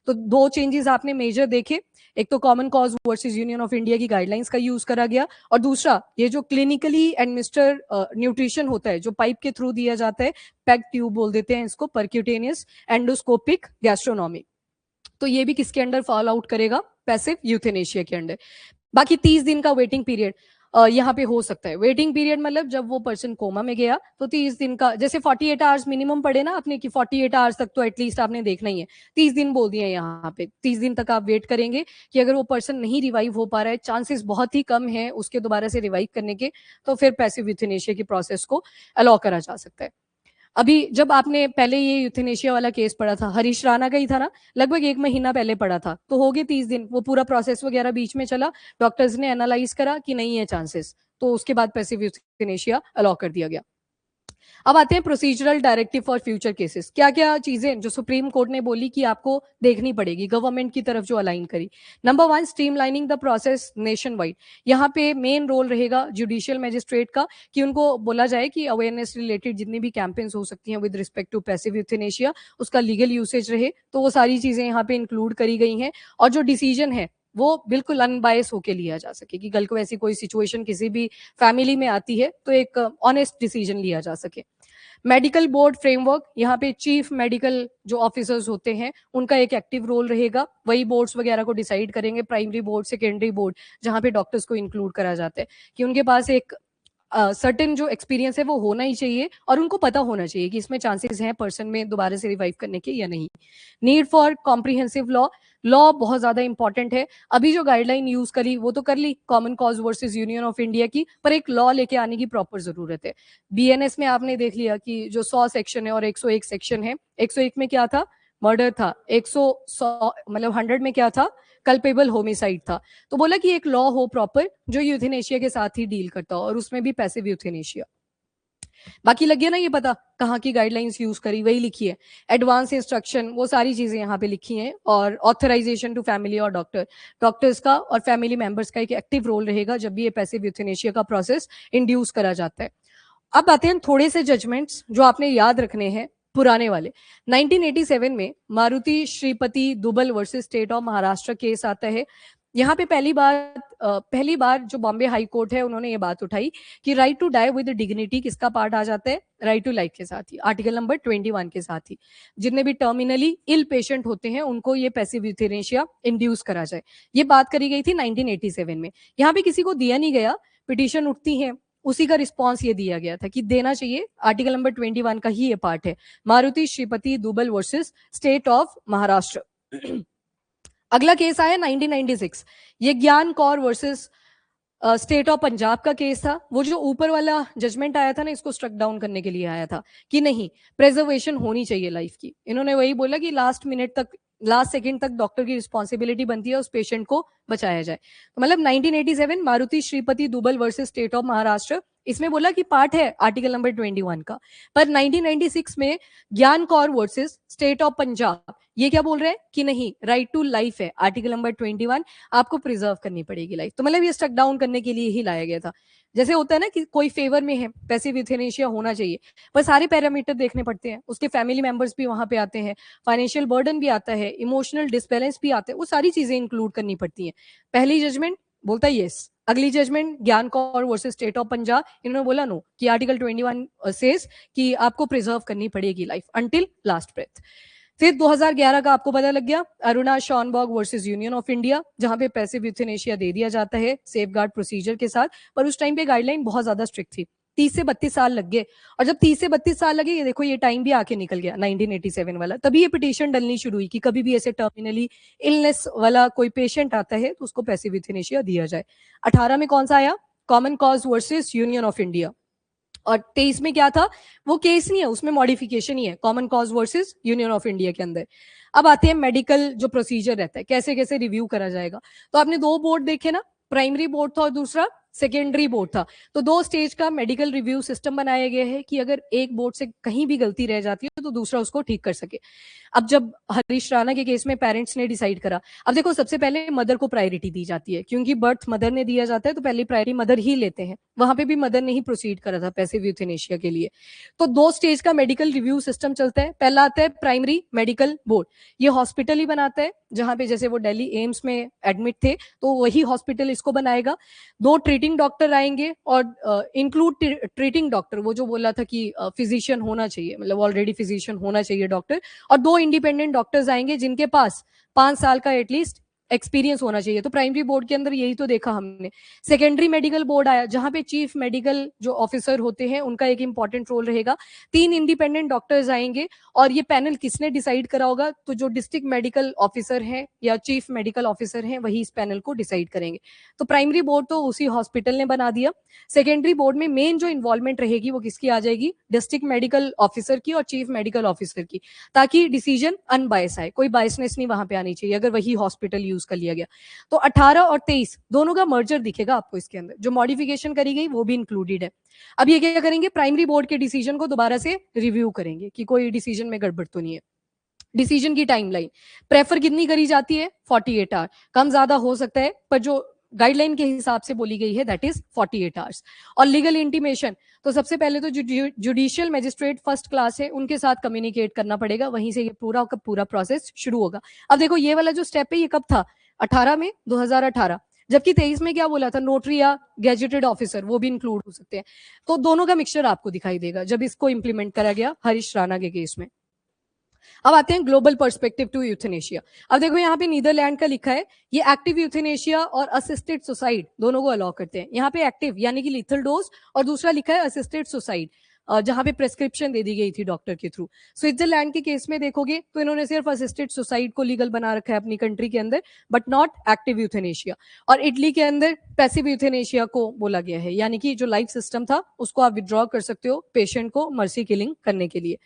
तो दो चेंजेस आपने मेजर देखे, एक तो common Cause versus Union of India की गाइडलाइंस का यूज करा गया, और दूसरा ये जो क्लिनिकली एडमिनिस्टर न्यूट्रिशन होता है जो पाइप के थ्रू दिया जाता है, पैक ट्यूब बोल देते हैं इसको, परक्यूटेनियस एंडोस्कोपिक गैस्ट्रोनॉमी, तो ये भी किसके अंडर फॉल आउट करेगा, पैसिव यूथेनेशिया के अंडर। बाकी 30 दिन का वेटिंग पीरियड यहाँ पे हो सकता है। वेटिंग पीरियड मतलब जब वो पर्सन कोमा में गया तो 30 दिन का, जैसे 48 आवर्स मिनिमम पड़े ना आपने कि 48 आवर्स तक तो एटलीस्ट आपने देखना ही है, 30 दिन बोल दिए यहाँ पे। 30 दिन तक आप वेट करेंगे कि अगर वो पर्सन नहीं रिवाइव हो पा रहा है, चांसेस बहुत ही कम है उसके दोबारा से रिवाइव करने के, तो फिर पैसिव यूथेनेशिया की प्रोसेस को अलाउ करा जा सकता है। अभी जब आपने पहले ये यूथेनेशिया वाला केस पढ़ा था, हरीश राणा का ही था ना, लगभग 1 महीना पहले पढ़ा था, तो हो गए 30 दिन, वो पूरा प्रोसेस वगैरह बीच में चला, डॉक्टर्स ने एनालाइज करा कि नहीं है चांसेस, तो उसके बाद पैसिव यूथेनेशिया अलाउ कर दिया गया। अब आते हैं procedural directive for future cases. क्या क्या चीजें जो सुप्रीम कोर्ट ने बोली कि आपको देखनी पड़ेगी गवर्नमेंट की तरफ जो अलाइन करी। Number 1, streamlining the process nation wide. यहाँ पे मेन रोल रहेगा जुडिशियल मैजिस्ट्रेट का कि उनको बोला जाए कि अवेयरनेस रिलेटेड जितनी भी कैंपेन्स हो सकती हैं with respect to passive euthanasia, उसका लीगल यूसेज रहे, तो वो सारी चीजें यहाँ पे इंक्लूड करी गई हैं। और जो डिसीजन है वो बिल्कुल अनबायस होके लिया जा सके कि कल को ऐसी कोई सिचुएशन किसी भी फैमिली में आती है तो एक ऑनेस्ट डिसीजन लिया जा सके। मेडिकल बोर्ड फ्रेमवर्क, यहाँ पे चीफ मेडिकल जो ऑफिसर्स होते हैं उनका एक एक्टिव रोल रहेगा, वही बोर्ड्स वगैरह को डिसाइड करेंगे, प्राइमरी बोर्ड, सेकेंडरी बोर्ड, जहाँ पे डॉक्टर्स को इंक्लूड करा जाता है कि उनके पास एक सर्टेन जो एक्सपीरियंस है वो होना ही चाहिए और उनको पता होना चाहिए कि इसमें चांसेस हैं पर्सन में दोबारा से रिवाइव करने के या नहीं। Need for comprehensive law, law बहुत ज्यादा इंपॉर्टेंट है। अभी जो गाइडलाइन यूज करी वो तो कर ली Common Cause versus Union of India की, पर एक लॉ लेके आने की प्रॉपर जरूरत है। बीएनएस में आपने देख लिया कि जो 100 सेक्शन है और 101 सेक्शन है, 101 में क्या था, मर्डर था, 100 मतलब 100 में क्या था, कल्पेबल होमिसाइड था। तो बोला कि एक लॉ हो प्रॉपर जो यूथेनेशिया के साथ ही डील करता हो और उसमें भी पैसिव यूथेनेशिया। बाकी लग गया ना ये पता कहाँ की गाइडलाइंस यूज करी, वही लिखी है, एडवांस इंस्ट्रक्शन, वो सारी चीजें यहाँ पे लिखी हैं। और ऑथराइजेशन टू फैमिली और डॉक्टर्स का और फैमिली मेंबर्स का एक एक्टिव रोल रहेगा जब भी ये पैसिव यूथेनेशिया का प्रोसेस इंड्यूस करा जाता है। अब आते हैं थोड़े से जजमेंट्स जो आपने याद रखने हैं पुराने वाले। 1987 में Maruti Shripati Dubal versus state of Maharashtra case आता है। यहाँ पे पहली बार जो बॉम्बे हाई कोर्ट है उन्होंने ये बात उठाई कि right to die with dignity किसका पार्ट आ जाता है, राइट टू लाइफ के साथ ही, आर्टिकल नंबर 21 के साथ ही जितने भी टर्मिनली इल पेशेंट होते हैं उनको ये पैसिव यूथेनेशिया इंड्यूस करा जाए। ये बात करी गई थी 1987 में। यहाँ पे किसी को दिया नहीं गया, पिटीशन उठती है, उसी का रिस्पॉन्स ये दिया गया था कि देना चाहिए, आर्टिकल नंबर 21 का ही ये पार्ट है, Maruti Shripati Dubal versus state of Maharashtra. अगला केस आया 1996, ये ज्ञान Kaur versus state of Punjab का केस था। वो जो ऊपर वाला जजमेंट आया था ना, इसको स्ट्रक डाउन करने के लिए आया था कि नहीं, प्रिजर्वेशन होनी चाहिए लाइफ की। इन्होंने वही बोला कि लास्ट मिनट तक, लास्ट सेकंड तक डॉक्टर की रिस्पॉन्सिबिलिटी बनती है उस पेशेंट को बचाया जाए। तो मतलब 1987 Maruti Shripati Dubal versus state of Maharashtra, इसमें बोला कि पार्ट है आर्टिकल नंबर 21 का। पर 1996 में ज्ञान Kaur versus state of Punjab, ये क्या बोल रहे हैं कि नहीं, राइट टू लाइफ है, आर्टिकल नंबर 21, आपको प्रिजर्व करनी पड़ेगी लाइफ। तो मतलब ये स्टक डाउन करने के लिए ही लाया गया था। जैसे होता है ना कि कोई फेवर में है, पैसिव यूथेनेशिया होना चाहिए, पर सारे पैरामीटर देखने पड़ते हैं, उसके फैमिली मेंबर्स भी वहां पे आते हैं, फाइनेंशियल बर्डन भी आता है, इमोशनल डिसबैलेंस भी आते हैं, वो सारी चीजें इंक्लूड करनी पड़ती हैं। पहली जजमेंट बोलता है यस, अगली जजमेंट ज्ञान Kaur versus state of Punjab, इन्होंने बोला नो कि आर्टिकल 21 सेज कि आपको प्रिजर्व करनी पड़ेगी लाइफ अंटिल लास्ट ब्रेथ। फिर 2011 का आपको पता लग गया, Aruna Shanbaug versus Union of India, जहां पे पैसिव यूथेनेशिया दे दिया जाता है सेफगार्ड प्रोसीजर के साथ, पर उस टाइम पे गाइडलाइन बहुत ज्यादा स्ट्रिक्ट थी, 30 से 32 साल लग गए। और जब 30 से 32 साल लगे, ये देखो ये टाइम भी आके निकल गया 1987 वाला, तभी ये पिटीशन डलनी शुरू हुई कि कभी भी ऐसे टर्मिनली इलनेस वाला कोई पेशेंट आता है तो उसको पैसिव यूथेनेशिया दिया जाए। 18 में कौन सा आया, common Cause versus Union of India. और 23 में क्या था, वो केस नहीं है, उसमें मॉडिफिकेशन ही है, common Cause versus Union of India के अंदर। अब आते हैं मेडिकल जो प्रोसीजर रहता है, कैसे कैसे रिव्यू करा जाएगा। तो आपने दो बोर्ड देखे ना, प्राइमरी बोर्ड था और दूसरा सेकेंडरी बोर्ड था। तो 2 स्टेज का मेडिकल रिव्यू सिस्टम बनाया गया है कि अगर एक बोर्ड से कहीं भी गलती रह जाती है तो दूसरा उसको ठीक कर सके। अब जब हरीश राणा के केस में पेरेंट्स ने डिसाइड करा, अब देखो सबसे पहले मदर को प्रायोरिटी दी जाती है क्योंकि बर्थ मदर ने दिया जाता है, तो पहली प्रायोरिटी मदर ही लेते हैं। वहां पे भी मदर ने ही प्रोसीड करा था पैसिव यूथेनेशिया के लिए। तो 2 स्टेज का मेडिकल रिव्यू सिस्टम चलता है। पहला आता है प्राइमरी मेडिकल बोर्ड, ये हॉस्पिटल ही बनाता है, जहां पे जैसे वो दिल्ली एम्स में एडमिट थे तो वही हॉस्पिटल इसको बनाएगा। 2 ट्रीटिंग डॉक्टर आएंगे और इंक्लूड ट्रीटिंग डॉक्टर, वो जो बोला था कि फिजिशियन होना चाहिए, मतलब ऑलरेडी फिजिशियन होना चाहिए डॉक्टर, और 2 इंडिपेंडेंट डॉक्टर्स आएंगे जिनके पास 5 साल का एटलीस्ट एक्सपीरियंस होना चाहिए। तो प्राइमरी बोर्ड के अंदर यही तो देखा हमने। सेकेंडरी मेडिकल बोर्ड आया, जहां पे चीफ मेडिकल जो ऑफिसर होते हैं उनका एक इंपॉर्टेंट रोल रहेगा। 3 इंडिपेंडेंट डॉक्टर्स आएंगे और ये पैनल किसने डिसाइड करा होगा? तो जो डिस्ट्रिक्ट मेडिकल ऑफिसर हैं या चीफ मेडिकल ऑफिसर हैं वही इस पैनल को डिसाइड करेंगे। तो प्राइमरी बोर्ड तो उसी हॉस्पिटल ने बना दिया। सेकेंडरी बोर्ड में मेन जो इन्वॉल्वमेंट रहेगी वो किसकी आ जाएगी? डिस्ट्रिक्ट मेडिकल ऑफिसर की और चीफ मेडिकल ऑफिसर की, ताकि डिसीजन अनबायस आए, कोई बायसनेस नहीं वहां पे आनी चाहिए अगर वही हॉस्पिटल यूज कर लिया गया। तो 18 और 23 दोनों का मर्जर दिखेगा आपको इसके अंदर, जो मॉडिफिकेशन करी गई वो भी इंक्लूडेड है। अब ये क्या करेंगे? प्राइमरी बोर्ड के डिसीजन को दोबारा से रिव्यू करेंगे कि कोई डिसीजन में गड़बड़ तो नहीं है। डिसीजन की टाइमलाइन प्रेफर कितनी करी जाती है? 48 आवर। कम ज्यादा हो सकता है, पर जो गाइडलाइन के हिसाब से बोली गई है दैट इज 48 आवर्स। और लीगल इंटीमेशन, तो सबसे पहले तो जुडिशियल मैजिस्ट्रेट फर्स्ट क्लास है उनके साथ कम्युनिकेट करना पड़ेगा, वहीं से ये पूरा का पूरा प्रोसेस शुरू होगा। अब देखो ये वाला जो स्टेप है ये कब था? 18 में, 2018। जबकि 23 में क्या बोला था? नोटरी या गैजेटेड ऑफिसर, वो भी इंक्लूड हो सकते हैं। तो दोनों का मिक्सचर आपको दिखाई देगा जब इसको इंप्लीमेंट करा गया हरीश राणा के केस में। अब आते हैं ग्लोबल पर्सपेक्टिव टू यूथेनेशिया। अब देखो यहाँ पे नीदरलैंड का लिखा है, ये एक्टिव यूथेनेशिया और असिस्टेड सुसाइड दोनों को अलाउ करते हैं। यहाँ पे एक्टिव यानी कि लीथल डोज, और दूसरा लिखा है असिस्टेड सुसाइड, जहां पे प्रेस्क्रिप्शन दे दी गई थी डॉक्टर के थ्रू। स्विट्जरलैंड के केस में देखोगे तो इन्होंने सिर्फ असिस्टेड सुसाइड को लीगल बना रखा है अपनी कंट्री के अंदर, बट नॉट एक्टिव यूथेनेशिया। और इटली के अंदर पैसिव यूथेनेशिया को बोला गया है, यानी कि जो लाइफ सिस्टम था उसको आप विड्रॉ कर सकते हो पेशेंट को मर्सी किलिंग करने के लिए।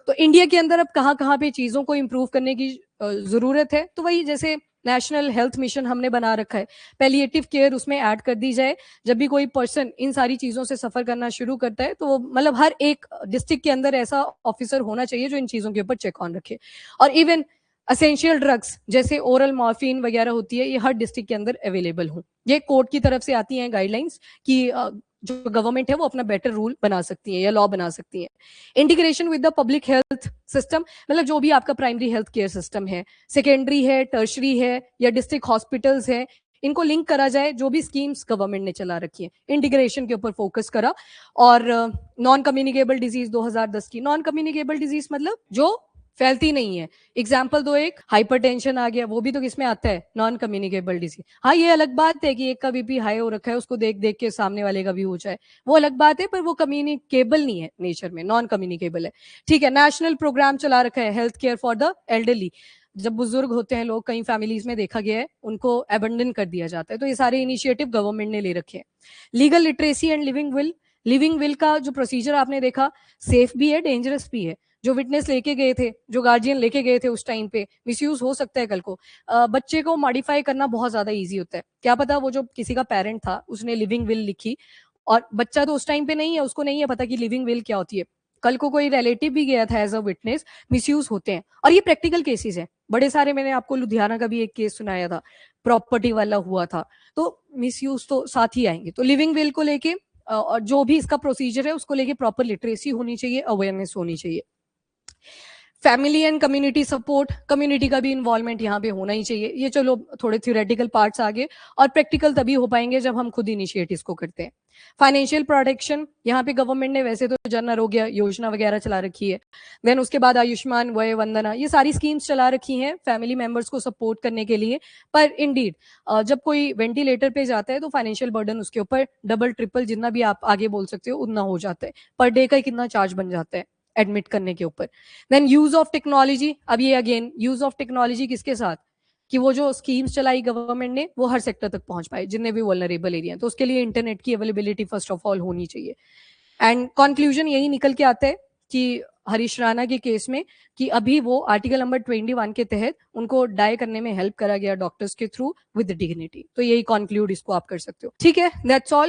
तो इंडिया के अंदर अब कहाँ कहाँ पे चीजों को इंप्रूव करने की जरूरत है? तो वही जैसे नेशनल हेल्थ मिशन हमने बना रखा है, पैलिएटिव केयर उसमें ऐड कर दी जाए। जब भी कोई पर्सन इन सारी चीजों से सफर करना शुरू करता है तो मतलब हर एक डिस्ट्रिक्ट के अंदर ऐसा ऑफिसर होना चाहिए जो इन चीजों के ऊपर चेक ऑन रखे। और इवन असेंशियल ड्रग्स जैसे ओरल मॉर्फिन वगैरह होती है, ये हर डिस्ट्रिक्ट के अंदर अवेलेबल हो। ये कोर्ट की तरफ से आती हैं गाइडलाइंस कि जो गवर्नमेंट है वो अपना बेटर रूल बना सकती है या लॉ बना सकती है। Integration with the public health system, मतलब जो भी आपका प्राइमरी हेल्थ केयर सिस्टम है, सेकेंडरी है, टर्शरी है या डिस्ट्रिक्ट हॉस्पिटल्स है, इनको लिंक करा जाए। जो भी स्कीम्स गवर्नमेंट ने चला रखी है इंटीग्रेशन के ऊपर फोकस करा। और नॉन कम्युनिकेबल डिजीज 2010 की, नॉन कम्युनिकेबल डिजीज मतलब जो फैलती नहीं है। एग्जाम्पल दो, एक हाइपरटेंशन आ गया, वो भी तो किसमें आता है? Non communicable disease. हाँ ये अलग बात है कि एक का बीपी हाई हो रखा है उसको देख देख के सामने वाले का भी हो जाए, वो अलग बात है, पर वो कम्युनिकेबल नहीं है नेचर में, नॉन कम्युनिकेबल है। ठीक है, नेशनल प्रोग्राम चला रखा है health care for the elderly. जब बुजुर्ग होते हैं लोग, कई फैमिलीज में देखा गया है उनको अबंडन कर दिया जाता है, तो ये सारे इनिशिएटिव गवर्नमेंट ने ले रखे हैं। Legal literacy and living will, living will का जो प्रोसीजर आपने देखा, सेफ भी है डेंजरस भी है। जो विटनेस लेके गए थे, जो गार्जियन लेके गए थे उस टाइम पे, मिसयूज हो सकता है कल को। बच्चे को मॉडिफाई करना बहुत ज्यादा इजी होता है। क्या पता वो जो किसी का पेरेंट था उसने लिविंग विल लिखी और बच्चा तो उस टाइम पे नहीं है, उसको नहीं है पता कि लिविंग विल क्या होती है। कल को कोई रिलेटिव भी गया था एज अ विटनेस, मिसयूज होते हैं। और ये प्रैक्टिकल केसेस है बड़े सारे। मैंने आपको लुधियाना का भी एक केस सुनाया था, प्रॉपर्टी वाला हुआ था। तो मिसयूज तो साथ ही आएंगे। तो लिविंग विल को लेके और जो भी इसका प्रोसीजर है उसको लेके प्रॉपर लिटरेसी होनी चाहिए, अवेयरनेस होनी चाहिए। Family and community support, community का भी इन्वॉल्वमेंट यहाँ पे होना ही चाहिए। ये चलो थोड़े थ्योरेटिकल पार्ट्स आगे, और प्रैक्टिकल तभी हो पाएंगे जब हम खुद इनिशिएट इसको करते हैं। फाइनेंशियल प्रोटेक्शन, यहाँ पे गवर्नमेंट ने वैसे तो जन आरोग्य योजना वगैरह चला रखी है, देन उसके बाद आयुष्मान वय वंदना, ये सारी स्कीम्स चला रखी हैं फैमिली मेंबर्स को सपोर्ट करने के लिए। पर इंडीड जब कोई वेंटिलेटर पे जाता है तो फाइनेंशियल बर्डन उसके ऊपर डबल ट्रिपल जितना भी आप आगे बोल सकते हो उतना हो जाता है। पर डे का कितना चार्ज बन जाता है एडमिट करने के ऊपर। देन यूज ऑफ टेक्नोलॉजी, अब ये अगेन यूज ऑफ टेक्नोलॉजी किसके साथ? कि वो जो स्कीम्स चलाई गवर्नमेंट ने वो हर सेक्टर तक पहुंच पाए जितने भी वल्नरेबल एरिया हैं। तो उसके लिए इंटरनेट की अवेलेबिलिटी फर्स्ट ऑफ ऑल होनी चाहिए। एंड कंक्लूजन यही निकल के आता है कि हरीश राणा के केस में कि अभी वो आर्टिकल नंबर 21 के तहत उनको डाई करने में हेल्प करा गया डॉक्टर्स के थ्रू विद डिग्निटी। तो यही कंक्लूड इसको आप कर सकते हो। ठीक है, दैट्स ऑल।